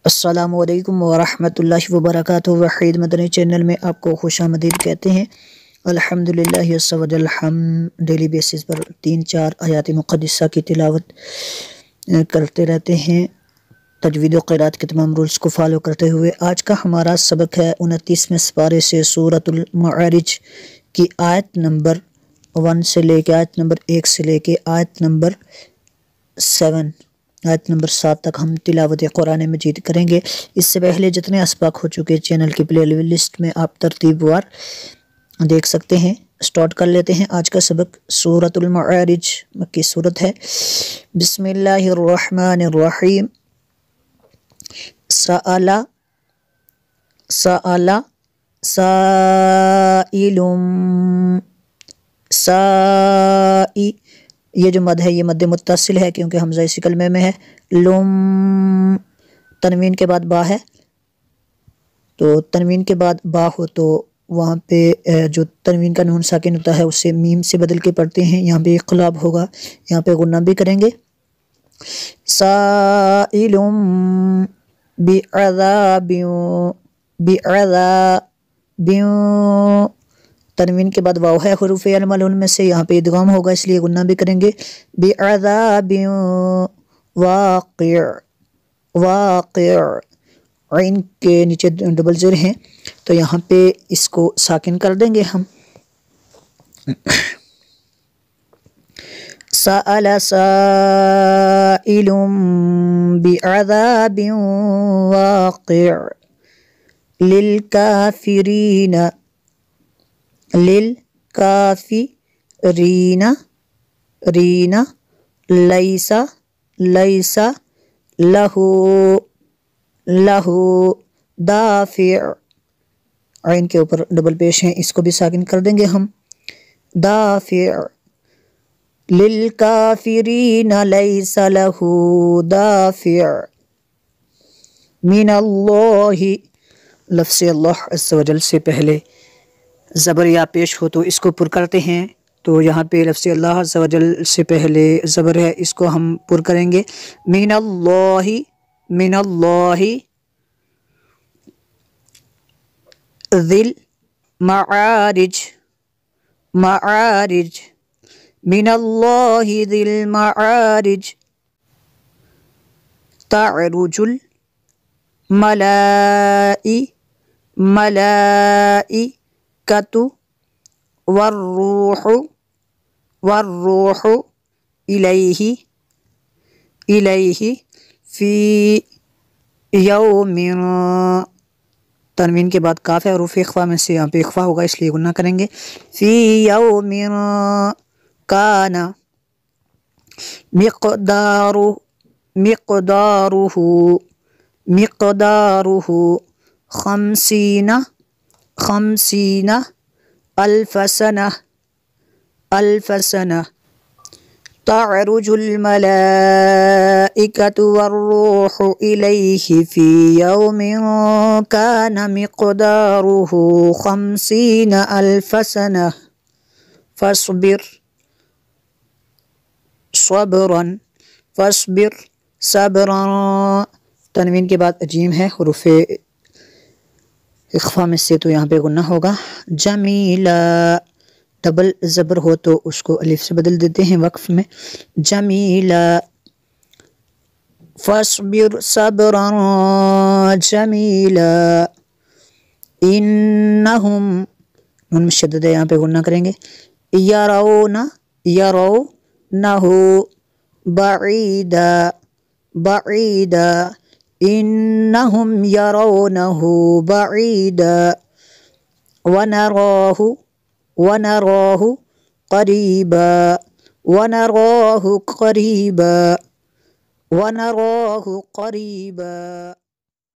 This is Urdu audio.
السلام علیکم ورحمۃ اللہ وبرکاتہ۔ وحید مدنی چینل میں آپ کو خوش آمدید کہتے ہیں۔ الحمدللہ عز و جل، ہم ڈیلی بیسس پر 3-4 آیات مقدسہ کی تلاوت کرتے رہتے ہیں تجوید و قرات کے تمام رولز کو فالو کرتے ہوئے۔ آج کا ہمارا سبق ہے 29ویں سپارے سے سورۃ المعارج کی آیت نمبر 1 سے لے کے آیت نمبر 1 سے لے کے آیت نمبر 7 تک ہم تلاوت قرآن مجید کریں گے۔ اس سے پہلے جتنے اسباق ہو چکے چینل کی پلے لسٹ میں آپ ترتیب وار دیکھ سکتے ہیں۔ سٹارٹ کر لیتے ہیں آج کا سبق۔ سورۃ المعارج مکی سورت ہے۔ بسم اللہ الرحمن الرحیم۔ سأل سائل، یہ جو مد ہے یہ مد متصل ہے کیونکہ حمزہ اسی کلمے میں ہے۔ لم، تنوین کے بعد با ہے، تو تنوین کے بعد با ہو تو وہاں پہ جو تنوین کا نون ساکن ہوتا ہے اسے میم سے بدل کے پڑھتے ہیں۔ یہاں پہ اقلاب ہوگا، یہاں پہ غنہ بھی کریں گے۔ سائل بعذاب، تنوین کے بعد واو ہے حروف الملون میں سے، یہاں پہ ادغام ہوگا اس لیے غنہ بھی کریں گے۔ بعذاب واقع، عین کے نیچے ڈبل زیر ہیں تو یہاں پہ اس کو ساکن کر دیں گے ہم۔ سأل سائل بعذاب واقع للکافرین لیس لہو دافع، عین کے اوپر ڈبل پیش ہیں، اس کو بھی ساکن کر دیں گے ہم۔ دافع للکافرین لیس لہو دافع من اللہ، لفظ اللہ عز و جل سے پہلے زبر یا پیش ہو تو اس کو پر کرتے ہیں، تو یہاں پہ لفظ اللہ عز و جل سے پہلے زبر ہے، اس کو ہم پر کریں گے۔ من اللہ ذی المعارج، من اللہ ذی المعارج تعرج الملائکۃ والروح الیہ فی یوم، تنوین کے بعد کاف ہے حروف اخفا میں سے، یہاں پہ اخفا ہوگا اس لیے غنہ کریں گے۔ فی یوم کان مقدارہ خمسین الف سنہ تعرج الملائکۃ والروح الیہ فی یوم کان مقدارہ 50 الف سنہ فاصبر صبرا، تنوین کے بعد اجیم ہے حروف اخفا میں سے تو یہاں پہ غنہ ہوگا۔ جمیلا، ڈبل زبر ہو تو اس کو الف سے بدل دیتے ہیں وقف میں۔ جمیلا فاصبر صبرا جمیلا انہم، نون مشدد ہے یہاں پہ غنہ کریں گے۔ یرونہ بعیدا انہم یرونہ بعیدا ونراہ قریبا